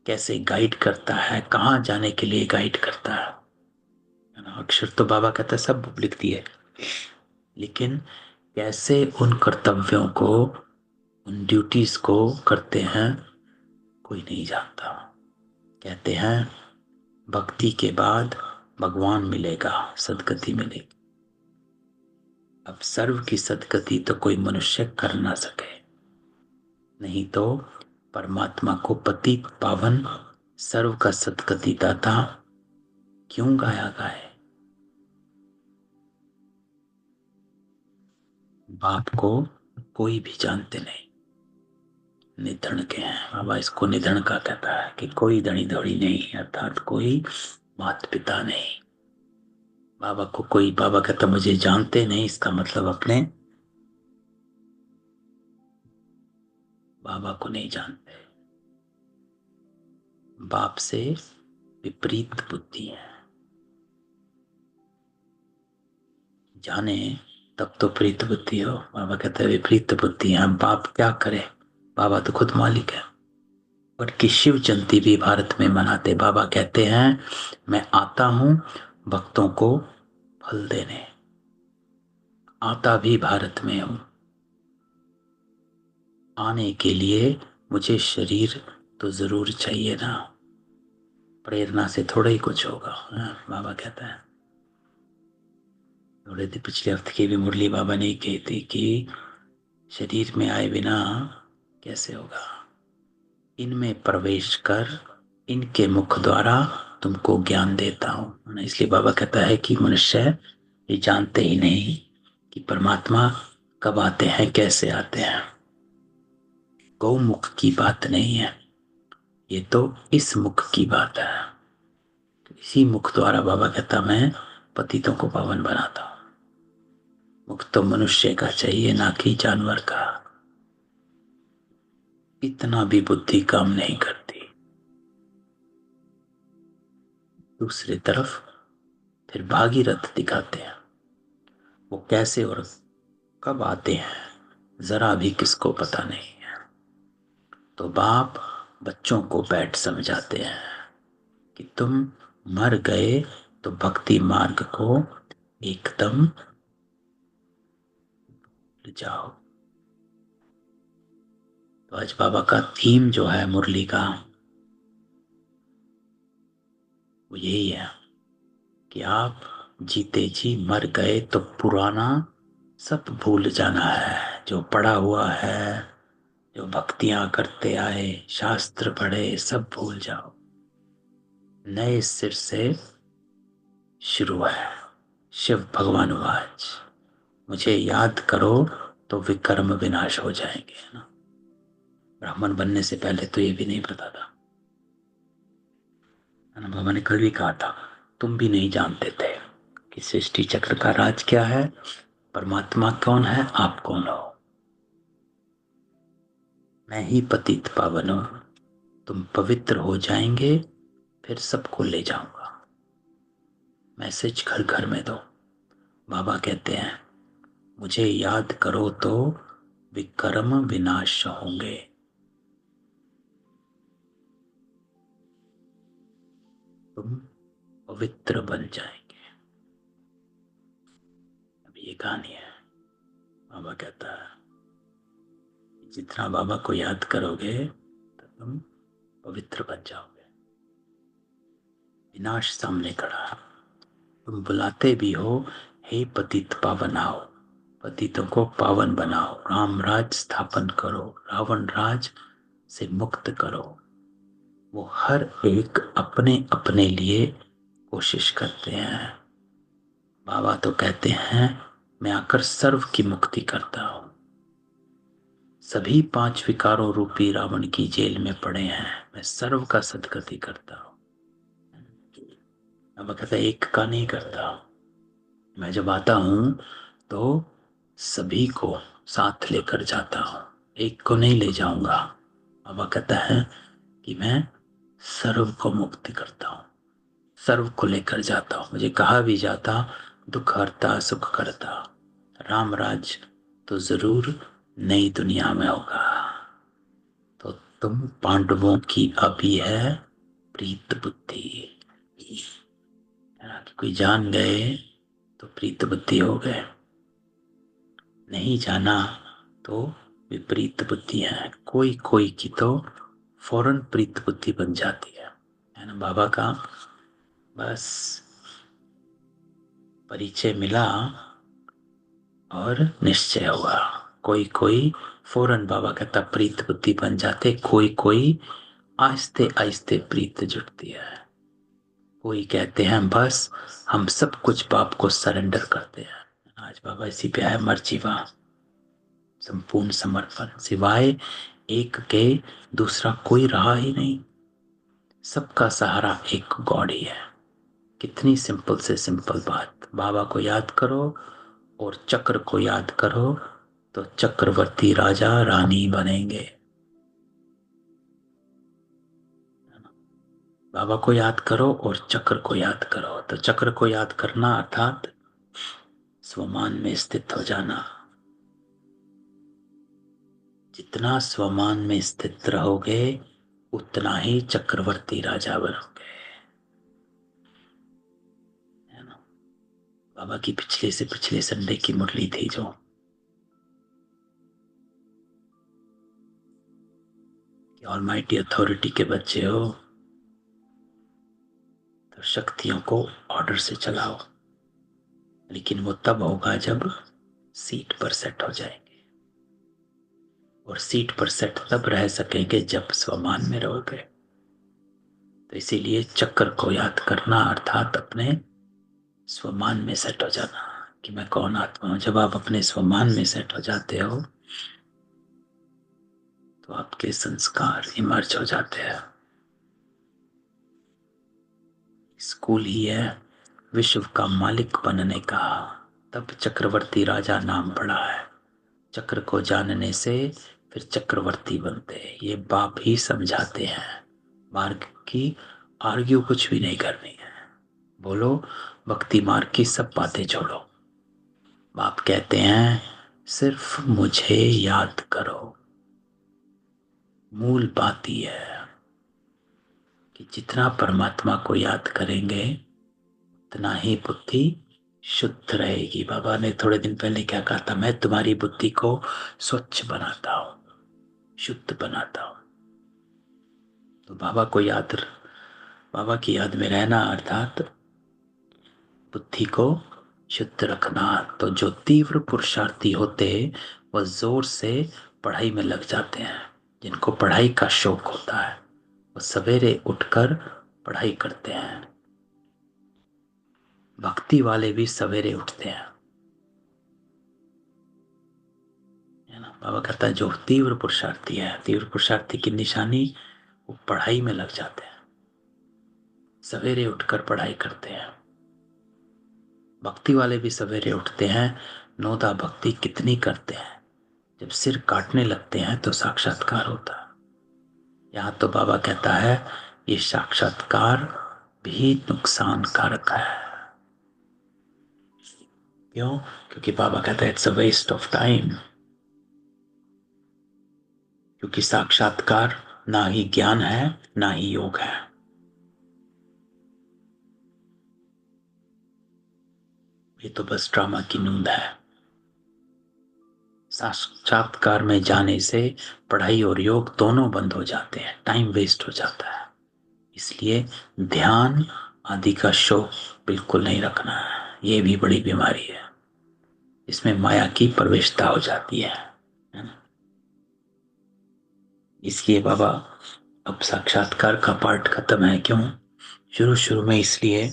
कैसे गाइड करता है, कहाँ जाने के लिए गाइड करता है ना। अक्षर तो बाबा कहता है सब लिख दिए, लेकिन कैसे उन कर्तव्यों को, उन ड्यूटीज को करते हैं, कोई नहीं जानता। कहते हैं भक्ति के बाद भगवान मिलेगा, सदगति मिलेगी। अब सर्व की सदगति तो कोई मनुष्य कर ना सके, नहीं तो परमात्मा को पतित पावन सर्व का सदगति दाता क्यों गाया गाए। बाप को कोई भी जानते नहीं, निधन के हैं। बाबा इसको निधन का कहता है कि कोई धनी धड़ी नहीं, अर्थात कोई माता पिता नहीं। बाबा को कोई, बाबा कहता मुझे जानते नहीं, इसका मतलब अपने बाबा को नहीं जानते। बाप से विपरीत बुद्धि है, जाने तब तो प्रीत बुद्धि हो। बाबा कहते हैं विपरीत बुद्धि है, बाप क्या करे, बाबा तो खुद मालिक है। और कि शिव जयंती भी भारत में मनाते। बाबा कहते हैं मैं आता हूं भक्तों को फल देने, आता भी भारत में हूं, आने के लिए मुझे शरीर तो जरूर चाहिए ना, प्रेरणा से थोड़ा ही कुछ होगा। बाबा कहता है, थोड़े दिन पिछले हफ्ते की भी मुरली बाबा ने कही थी कि शरीर में आए बिना कैसे होगा, इनमें प्रवेश कर, इनके मुख द्वारा तुमको ज्ञान देता हूं। इसलिए बाबा कहता है कि मनुष्य ये जानते ही नहीं कि परमात्मा कब आते हैं, कैसे आते हैं। गौमुख की बात नहीं है, ये तो इस मुख की बात है। इसी मुख द्वारा बाबा कहता मैं पतितों को पावन बनाता हूं। मुख तो मनुष्य का चाहिए, ना कि जानवर का। इतना भी बुद्धि काम नहीं करती। दूसरी तरफ फिर भागीरथ दिखाते हैं, वो कैसे और कब आते हैं जरा भी किसको पता नहीं है। तो बाप बच्चों को बैठ समझाते हैं कि तुम मर गए तो भक्ति मार्ग को एकदम भूल जाओ। तो आज बाबा का थीम जो है मुरली का, वो यही है कि आप जीते जी मर गए तो पुराना सब भूल जाना है। जो पढ़ा हुआ है, जो भक्तियां करते आए, शास्त्र पढ़े, सब भूल जाओ। नए सिर से शुरू है। शिव भगवान वाच, मुझे याद करो तो विकर्म विनाश हो जाएंगे, है ना। ब्राह्मण बनने से पहले तो ये भी नहीं पता था, है ना। बाबा ने कल भी कहा था तुम भी नहीं जानते थे कि सृष्टि चक्र का राज क्या है, परमात्मा कौन है, आप कौन हो। मैं ही पतित पावन हूं, तुम पवित्र हो जाएंगे, फिर सबको ले जाऊंगा। मैसेज घर घर में दो। बाबा कहते हैं मुझे याद करो तो विकर्म विनाश होंगे। तुम पवित्र बन जाएंगे। अब ये कहानी है। बाबा कहता है जितना बाबा को याद करोगे तो तुम पवित्र बन जाओगे। विनाश सामने खड़ा है। तुम बुलाते भी हो हे पतित पावन आओ, पतितों को पावन बनाओ, राम राज स्थापन करो, रावण राज से मुक्त करो। वो हर एक अपने अपने लिए कोशिश करते हैं। बाबा तो कहते हैं मैं आकर सर्व की मुक्ति करता हूं। सभी पांच विकारों रूपी रावण की जेल में पड़े हैं, मैं सर्व का सदगति करता हूं। बाबा कहता है एक का नहीं करता, मैं जब आता हूं तो सभी को साथ लेकर जाता हूं, एक को नहीं ले जाऊंगा। बाबा कहता है कि मैं सर्व को मुक्ति करता हूं, सर्व को लेकर जाता हूं। मुझे कहा भी जाता दुख हरता सुख करता, राम राज तो जरूर नई दुनिया में होगा। तो तुम पांडवों की अभी है प्रीत बुद्धि, है ना। कि कोई जान गए तो प्रीत बुद्धि हो गए। नहीं जाना तो विपरीत बुद्धि है, कोई कोई की तो फौरन प्रीत बुद्धि बन जाती है ना। बाबा का बस परिचय मिला और निश्चय हुआ। कोई कोई फौरन बाबा कहता प्रीत बुद्धि बन जाते, कोई कोई आहिस्ते आहिस्ते प्रीत जुटती है। कोई कहते हैं बस हम सब कुछ बाप को सरेंडर करते हैं। आज बाबा इसी पे है, मर्जीवा, संपूर्ण समर्पण, सिवाय एक के दूसरा कोई रहा ही नहीं। सबका सहारा एक गॉड ही है। कितनी सिंपल से सिंपल बात। बाबा को याद करो और चक्र को याद करो तो चक्रवर्ती राजा रानी बनेंगे। बाबा को याद करो और चक्र को याद करो। तो चक्र को याद करना अर्थात स्वमान में स्थित हो जाना। जितना स्वमान में स्थित रहोगे उतना ही चक्रवर्ती राजा बनोगे, है ना। बाबा की पिछले से पिछले संडे की मुरली थी जो कि ऑलमाइटी अथॉरिटी के बच्चे हो तो शक्तियों को ऑर्डर से चलाओ, लेकिन वो तब होगा जब सीट पर सेट हो जाएंगे। और सीट पर सेट तब रह सकेंगे जब स्वमान में रहोगे। तो इसीलिए चक्र को याद करना अर्थात अपने स्वमान में सेट हो जाना कि मैं कौन आत्मा हूं। जब आप अपने स्वमान में सेट हो जाते हो तो आपके संस्कार इमर्ज हो जाते हैं। स्कूल ही है विश्व का मालिक बनने का, तब चक्रवर्ती राजा नाम पड़ा है। चक्र को जानने से फिर चक्रवर्ती बनते हैं। ये बाप ही समझाते हैं। मार्ग की आर्ग्यू कुछ भी नहीं करनी है। बोलो भक्ति मार्ग की सब बातें छोड़ो। बाप कहते हैं सिर्फ मुझे याद करो। मूल बात ही है कि जितना परमात्मा को याद करेंगे उतना ही बुद्धि शुद्ध रहेगी। बाबा ने थोड़े दिन पहले क्या कहा था, मैं तुम्हारी बुद्धि को स्वच्छ बनाता हूं, शुद्ध बनाता हूं। तो बाबा की याद में रहना अर्थात बुद्धि को शुद्ध रखना। तो जो तीव्र पुरुषार्थी होते वह जोर से पढ़ाई में लग जाते हैं। जिनको पढ़ाई का शौक होता है वो सवेरे उठकर पढ़ाई करते हैं। भक्ति वाले भी सवेरे उठते हैं, है ना। बाबा कहता है जो तीव्र पुरुषार्थी है, तीव्र पुरुषार्थी की निशानी वो पढ़ाई में लग जाते हैं, सवेरे उठकर पढ़ाई करते हैं। भक्ति वाले भी सवेरे उठते हैं, नौदा भक्ति कितनी करते हैं, जब सिर काटने लगते हैं तो साक्षात्कार होता है। यहां तो बाबा कहता है ये साक्षात्कार भी नुकसान कारक है। क्यों? क्योंकि बाबा कहता है it's a waste of time. क्योंकि साक्षात्कार ना ही ज्ञान है ना ही योग है। ये तो बस ड्रामा की नूंद है। साक्षात्कार में जाने से पढ़ाई और योग दोनों बंद हो जाते हैं, टाइम वेस्ट हो जाता है। इसलिए ध्यान आदि का शौक बिल्कुल नहीं रखना है। ये भी बड़ी बीमारी है, इसमें माया की प्रवेशता हो जाती है ना। इसलिए बाबा अब साक्षात्कार का पार्ट खत्म है। क्यों? शुरू शुरू में इसलिए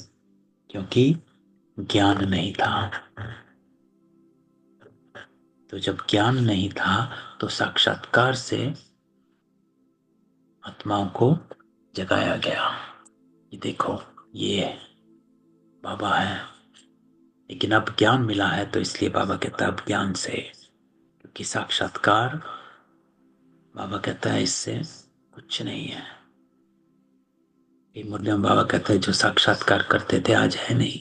क्योंकि ज्ञान नहीं था। तो जब ज्ञान नहीं था तो साक्षात्कार से आत्माओं को जगाया गया। ये देखो ये बाबा है। लेकिन अब ज्ञान मिला है तो इसलिए बाबा कहता है अब ज्ञान से, क्योंकि साक्षात्कार बाबा कहता है इससे कुछ नहीं है। ये मुरली बाबा कहता है जो साक्षात्कार करते थे आज है नहीं।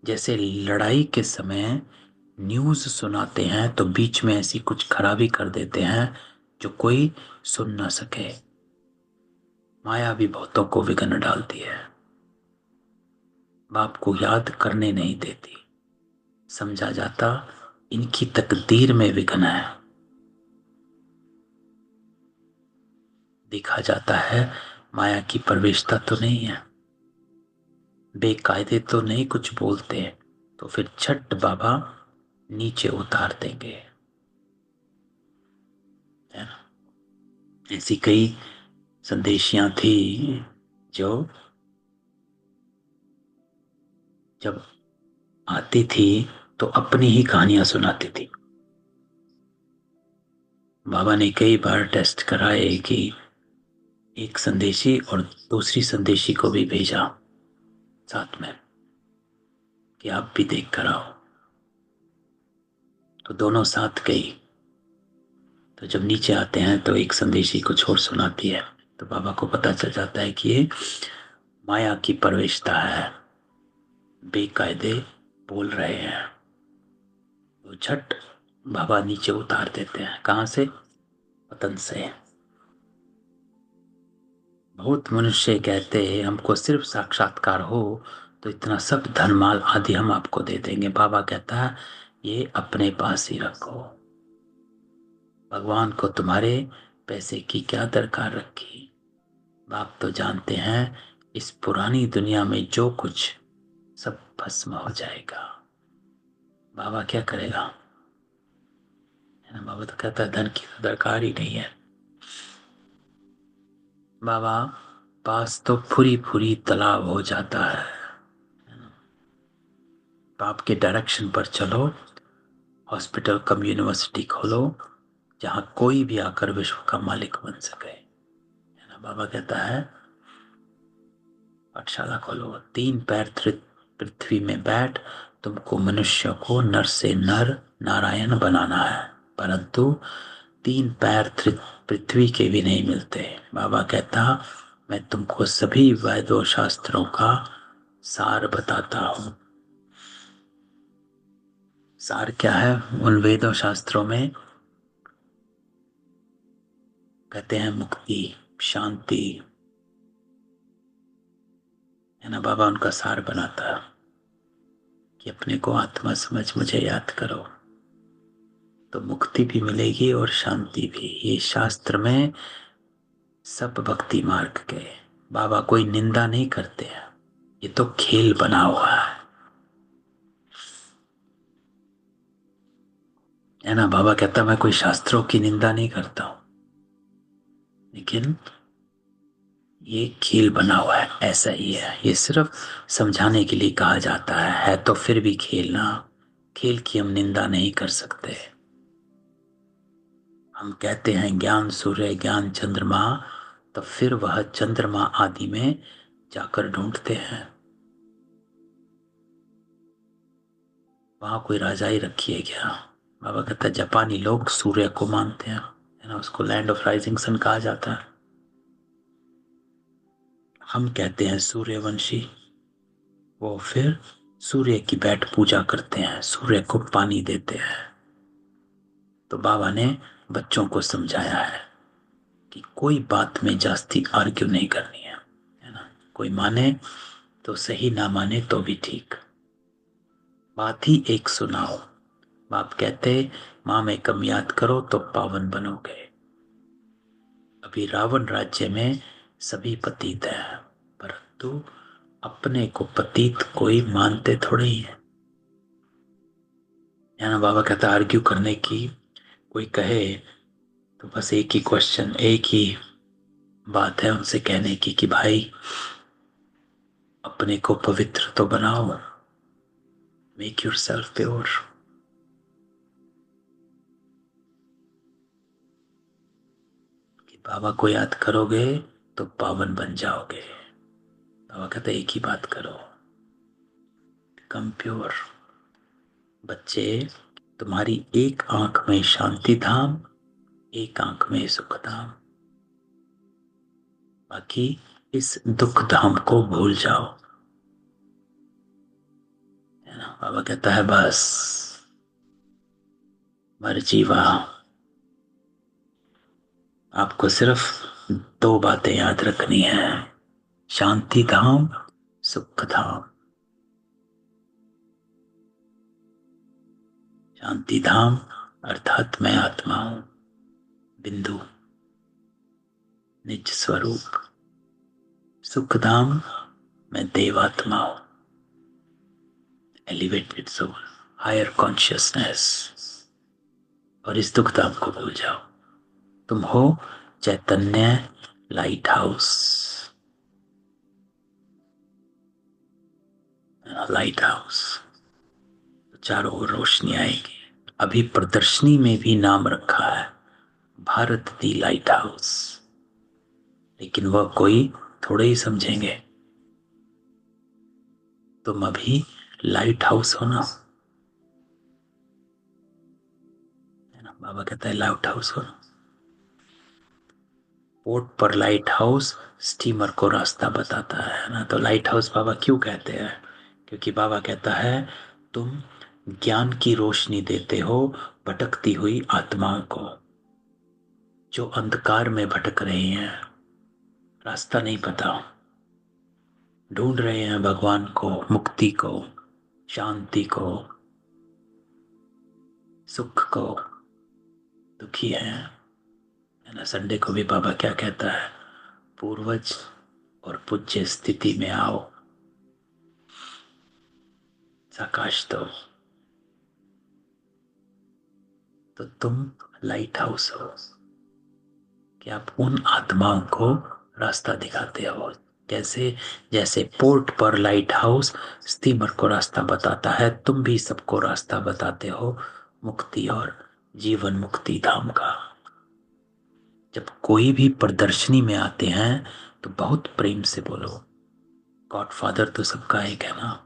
जैसे लड़ाई के समय न्यूज सुनाते हैं तो बीच में ऐसी कुछ खराबी कर देते हैं जो कोई सुन ना सके। माया भी बहुतों को विघ्न डालती है, बाप को याद करने नहीं देती। समझा जाता इनकी तकदीर में विघ्न है। देखा जाता है माया की प्रवेशता तो नहीं है, बेकायदे तो नहीं कुछ बोलते, तो फिर झट बाबा नीचे उतार देंगे, है ना। ऐसी कई संदेशियां थी जो जब आती थी तो अपनी ही कहानियां सुनाती थी। बाबा ने कई बार टेस्ट कराए कि एक संदेशी और दूसरी संदेशी को भी भेजा साथ में कि आप भी देख कर आओ, तो दोनों साथ गई। तो जब नीचे आते हैं तो एक संदेशी कुछ और सुनाती है, तो बाबा को पता चल जाता है कि ये माया की प्रवेशता है, बेकायदे बोल रहे हैं। तो झट बाबा नीचे उतार देते हैं। कहाँ से? पतन से। बहुत मनुष्य कहते हैं हमको सिर्फ साक्षात्कार हो तो इतना सब धन माल आदि हम आपको दे देंगे। बाबा कहता है ये अपने पास ही रखो, भगवान को तुम्हारे पैसे की क्या दरकार रखी। बाप तो जानते हैं इस पुरानी दुनिया में जो कुछ सब भस्म हो जाएगा। बाबा क्या करेगा, है ना। बाबा तो कहता है धन की तो दरकार ही नहीं है। बाबा पास तो फुरी फुरी तालाब हो जाता है। बाप के डायरेक्शन पर चलो, हॉस्पिटल कम यूनिवर्सिटी खोलो जहां कोई भी आकर विश्व का मालिक बन सके, है ना। बाबा कहता है पाठशाला खोलो, 3 पैर पृथ्वी में बैठ, तुमको मनुष्य को नर से नर नारायण बनाना है, परंतु 3 पैर पृथ्वी के भी नहीं मिलते। बाबा कहता मैं तुमको सभी वैदों शास्त्रों का सार बताता हूं। सार क्या है? उन वेदों शास्त्रों में कहते हैं मुक्ति, शांति, है ना। बाबा उनका सार बनाता है कि अपने को आत्मा समझ मुझे याद करो तो मुक्ति भी मिलेगी और शांति भी। ये शास्त्र में सब भक्ति मार्ग के। बाबा कोई निंदा नहीं करते हैं, ये तो खेल बना हुआ है ना। बाबा कहता मैं कोई शास्त्रों की निंदा नहीं करता हूं, लेकिन ये खेल बना हुआ है, ऐसा ही है। ये सिर्फ समझाने के लिए कहा जाता है तो फिर भी खेलना। खेल की हम निंदा नहीं कर सकते। हम कहते हैं ज्ञान सूर्य ज्ञान चंद्रमा, तो फिर वह चंद्रमा आदि में जाकर ढूंढते हैं। वहां कोई राजाई रखी है क्या? बाबा कहता है जापानी लोग सूर्य को मानते हैं, है ना। उसको लैंड ऑफ राइजिंग सन कहा जाता है। हम कहते हैं सूर्यवंशी, वो फिर सूर्य की बैठ पूजा करते हैं, सूर्य को पानी देते हैं। तो बाबा ने बच्चों को समझाया है कि कोई बात में जास्ती आर्ग्यू नहीं करनी है ना। कोई माने तो सही, ना माने तो भी ठीक, बात ही एक सुनाओ। बाप कहते माँ में कम याद करो तो पावन बनोगे। अभी रावण राज्य में सभी पतित हैं, परंतु अपने को पतित कोई मानते थोड़े ही है ना। बाबा कहता आर्ग्यू करने की कोई कहे तो बस एक ही क्वेश्चन, एक ही बात है उनसे कहने की कि भाई अपने को पवित्र तो बनाओ, मेक योर सेल्फ प्योर। कि बाबा को याद करोगे तो पावन बन जाओगे। बाबा कहते एक ही बात करो, कम प्योर। बच्चे तुम्हारी एक आंख में शांति धाम, एक आंख में सुख धाम, बाकी इस दुख धाम को भूल जाओ, है ना। बाबा कहता है बस मर जीवा, आपको सिर्फ 2 बातें याद रखनी है, शांति धाम, सुख धाम। शांति धाम अर्थात मैं आत्मा हूं, बिंदु, निज स्वरूप। सुख धाम मैं देवात्मा हूं, एलिवेटेड सोल, हायर कॉन्शियसनेस। और इस दुख धाम को भूल जाओ, तुम हो चैतन्य लाइट हाउस। लाइट हाउस, चारों ओर रोशनी आएगी। अभी प्रदर्शनी में भी नाम रखा है भारत दी लाइट हाउस, लेकिन वह कोई थोड़े ही समझेंगे। तुम अभी लाइट हाउस हो ना, है ना? बाबा कहता है लाइट हाउस हो ना। पोर्ट पर लाइट हाउस स्टीमर को रास्ता बताता है ना। तो लाइट हाउस बाबा क्यों कहते हैं? क्योंकि बाबा कहता है तुम ज्ञान की रोशनी देते हो भटकती हुई आत्माओं को, जो अंधकार में भटक रही हैं, रास्ता नहीं पता, ढूंढ रहे हैं भगवान को, मुक्ति को, शांति को, सुख को, दुखी है ना। संडे को भी बाबा क्या कहता है? पूर्वज और पूज्य स्थिति में आओ, साकाश दो। तो तुम लाइट हाउस हो कि आप उन आत्माओं को रास्ता दिखाते हो। कैसे? जैसे पोर्ट पर लाइट हाउस स्टीमर को रास्ता बताता है, तुम भी सबको रास्ता बताते हो मुक्ति और जीवन मुक्ति धाम का। जब कोई भी प्रदर्शनी में आते हैं तो बहुत प्रेम से बोलो, गॉड फादर तो सबका एक है ना।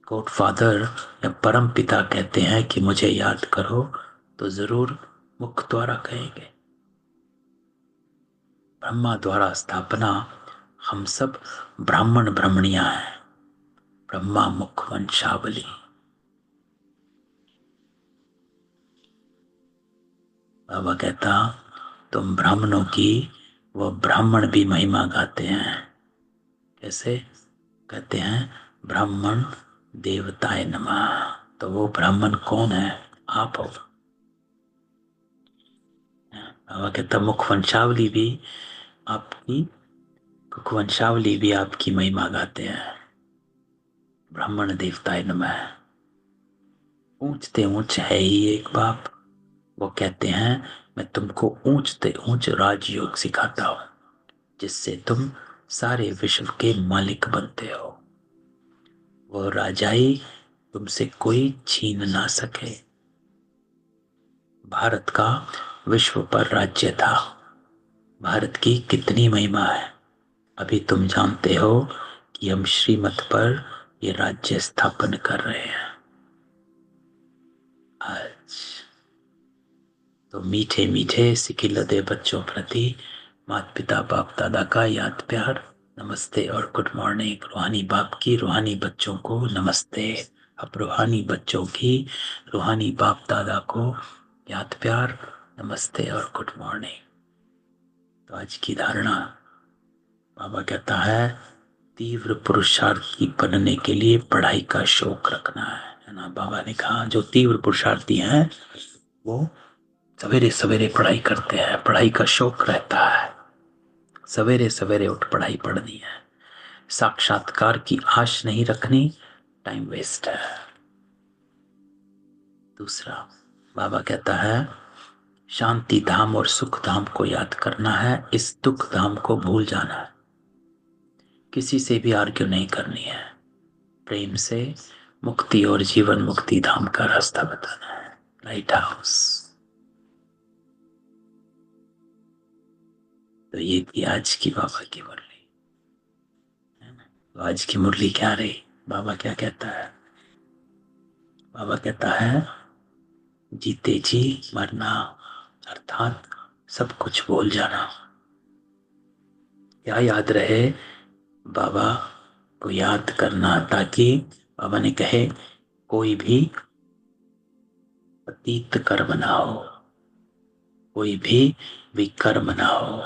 गॉड फादर या परम पिता कहते हैं कि मुझे याद करो, तो जरूर मुख द्वारा कहेंगे। ब्रह्मा द्वारा स्थापना, हम सब ब्राह्मण ब्रह्मणियां हैं, ब्रह्मा मुख वंशावली। बाबा कहता तुम ब्राह्मणों की वह ब्राह्मण भी महिमा गाते हैं। कैसे? कहते हैं ब्राह्मण देवताय नमः। तो वो ब्राह्मण कौन है? आप हो। बाबा कहता मुखवंशावली भी आपकी, मुखवंशावली भी आपकी महिमा गाते हैं। ब्राह्मण देवताय नमः। ऊंचते ऊंच है ही एक बाप, वो कहते हैं मैं तुमको ऊंचते ऊंच राजयोग सिखाता हूं, जिससे तुम सारे विश्व के मालिक बनते हो। वो राजाई तुमसे कोई छीन ना सके। भारत का विश्व पर राज्य था। भारत की कितनी महिमा है, अभी तुम जानते हो कि हम श्रीमत पर ये राज्य स्थापन कर रहे हैं आज। तो मीठे मीठे सिकिलदे बच्चों प्रति माता पिता बाप दादा का याद प्यार, नमस्ते और गुड मॉर्निंग। रूहानी बाप की रूहानी बच्चों को नमस्ते। अब रूहानी बच्चों की रूहानी बाप दादा को याद प्यार, नमस्ते और गुड मॉर्निंग। तो आज की धारणा, बाबा कहता है तीव्र पुरुषार्थी बनने के लिए पढ़ाई का शौक रखना है ना। बाबा ने कहा जो तीव्र पुरुषार्थी हैं वो सवेरे सवेरे पढ़ाई करते हैं, पढ़ाई का शौक रहता है, सवेरे सवेरे उठ पढ़ाई पढ़नी है। साक्षात्कार की आश नहीं रखनी, टाइम वेस्ट है। दूसरा, बाबा कहता है शांति धाम और सुख धाम को याद करना है, इस दुख धाम को भूल जाना है। किसी से भी आर्ग्यू नहीं करनी है, प्रेम से मुक्ति और जीवन मुक्ति धाम का रास्ता बताना है। Light house. तो ये थी आज की बाबा की मुरली, है ना। तो आज की मुरली क्या रही? बाबा क्या कहता है? बाबा कहता है जीते जी मरना, अर्थात सब कुछ भूल जाना। क्या याद रहे? बाबा को याद करना, ताकि बाबा ने कहे कोई भी अतीत कर्म ना हो, कोई भी विकर्म ना हो,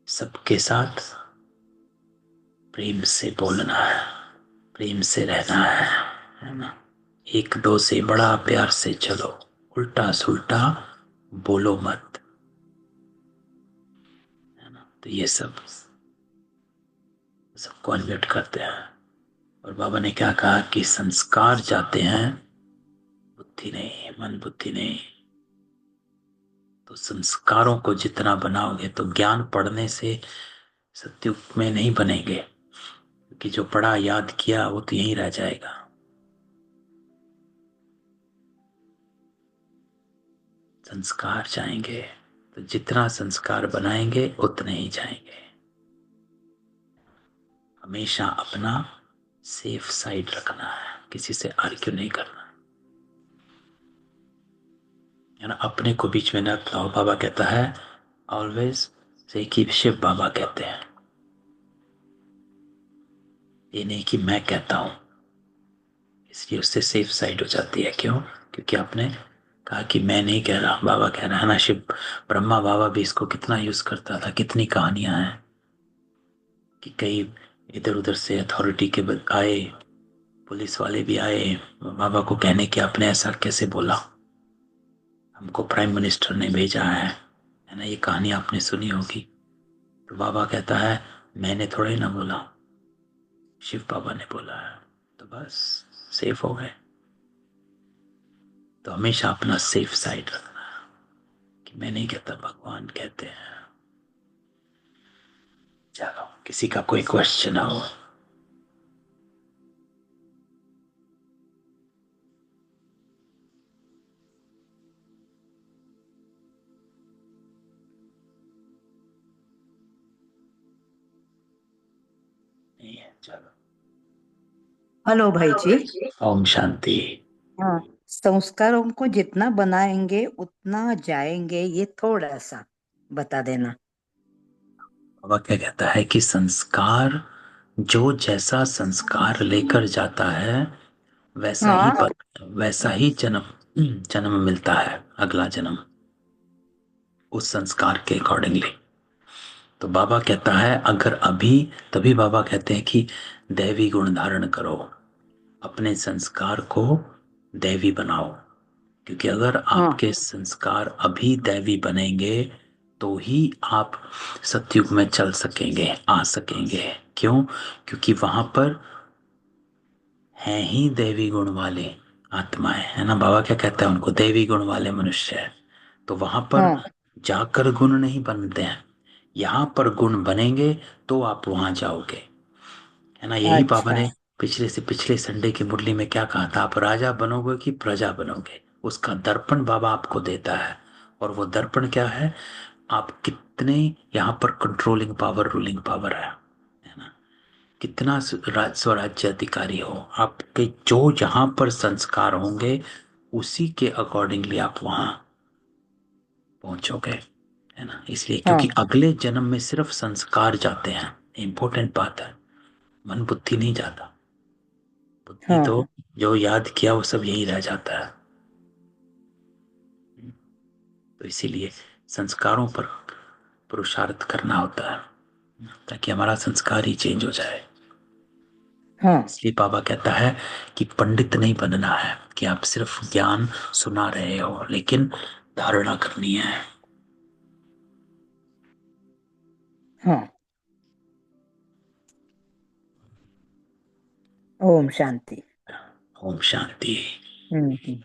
सबके साथ प्रेम से बोलना है, प्रेम से रहना है ना। एक दो से बड़ा प्यार से चलो, उल्टा सुल्टा बोलो मत, है ना। तो ये सब सबको कन्वर्ट करते हैं। और बाबा ने क्या कहा कि संस्कार जाते हैं, बुद्धि नहीं, मन बुद्धि नहीं। तो संस्कारों को जितना बनाओगे, तो ज्ञान पढ़ने से सत्युग में नहीं बनेंगे, क्योंकि जो पढ़ा याद किया वो तो यहीं रह जाएगा। संस्कार जाएंगे, तो जितना संस्कार बनाएंगे उतने ही जाएंगे। हमेशा अपना सेफ साइड रखना है, किसी से आर्ग्यू नहीं करना, है ना। अपने को बीच में न लाओ। बाबा कहता है ऑलवेज से कि शिव बाबा कहते हैं, ये नहीं कि मैं कहता हूं। इसलिए उससे सेफ साइड हो जाती है। क्यों? क्योंकि आपने कहा कि मैं नहीं कह रहा, बाबा कह रहा है ना। शिव ब्रह्मा बाबा भी इसको कितना यूज करता था, कितनी कहानियां हैं कि कई इधर उधर से अथॉरिटी के आए, पुलिस वाले भी आए बाबा को कहने कि आपने ऐसा कैसे बोला, हमको प्राइम मिनिस्टर ने भेजा है ना। ये कहानी आपने सुनी होगी। तो बाबा कहता है मैंने थोड़े ना बोला, शिव बाबा ने बोला है। तो बस सेफ हो गए। तो हमेशा अपना सेफ साइड रखना कि मैं नहीं कहता, भगवान कहते हैं। चलो, किसी का कोई क्वेश्चन हो? नहीं है? चलो। हेलो भाई जी। ओम शांति। हाँ, संस्कारों को जितना बनाएंगे उतना जाएंगे, ये थोड़ा सा बता देना। बाबा क्या कहता है कि संस्कार, जो जैसा संस्कार लेकर जाता है वैसा ही हाँ वैसा ही जन्म जन्म मिलता है, अगला जन्म उस संस्कार के अकॉर्डिंगली। तो बाबा कहता है अगर अभी, तभी बाबा कहते हैं कि दैवी गुण धारण करो, अपने संस्कार को दैवी बनाओ। क्योंकि अगर हाँ आपके संस्कार अभी दैवी बनेंगे तो ही आप सतयुग में चल सकेंगे, आ सकेंगे। क्यों? क्योंकि वहां पर हैं ही दैवी गुण वाले आत्माएं, है ना। बाबा क्या कहता है उनको? दैवी गुण वाले मनुष्य है। तो वहां पर हाँ। जाकर गुण नहीं बनते हैं, यहां पर गुण बनेंगे तो आप वहां जाओगे, है ना। यही बाबा अच्छा। ने पिछले से पिछले संडे की मुरली में क्या कहा था? आप राजा बनोगे कि प्रजा बनोगे, उसका दर्पण बाबा आपको देता है। और वो दर्पण क्या है? आप कितने यहाँ पर कंट्रोलिंग पावर, रूलिंग पावर है ना। कितना स्वराज्य अधिकारी हो आपके, जो जहां पर संस्कार होंगे उसी के अकॉर्डिंगली आप वहां पहुंचोगे, है ना। इसलिए क्योंकि हाँ अगले जन्म में सिर्फ संस्कार जाते हैं, इंपॉर्टेंट बात है। मन बुद्धि नहीं जाता। बुद्धि हाँ तो जो याद किया वो सब यही रह जाता है। तो इसीलिए संस्कारों पर पुरुषार्थ करना होता है, ताकि हमारा संस्कार ही चेंज हो जाए। हाँ इसलिए बाबा कहता है कि पंडित नहीं बनना है कि आप सिर्फ ज्ञान सुना रहे हो, लेकिन धारणा करनी है। हाँ। ओम शांति। ओम शांति। हम्म।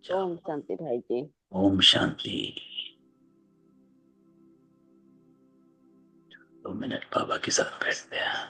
ओम शांति भाई जी। ओम शांति। 2 मिनट बाबा के साथ बैठते हैं।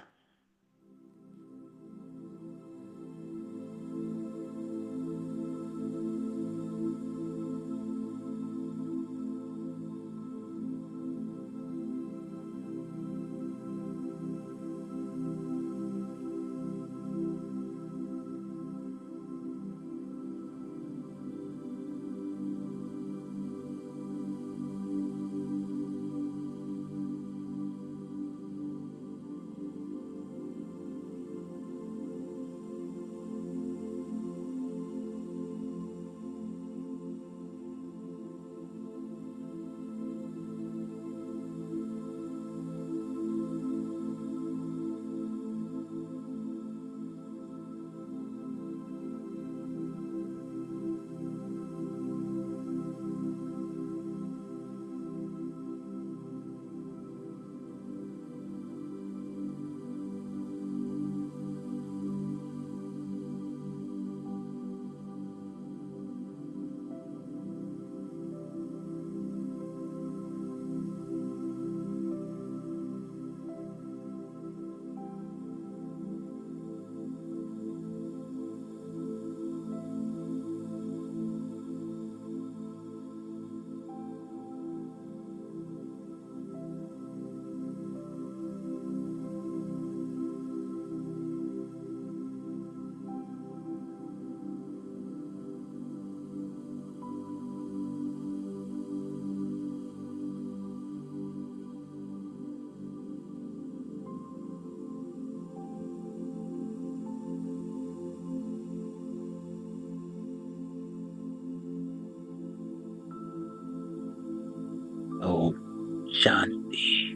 शांति।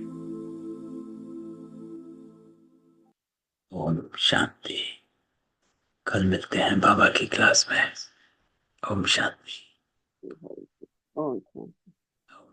ओम शांति। कल मिलते हैं बाबा की क्लास में। ओम शांति। ओम शांति।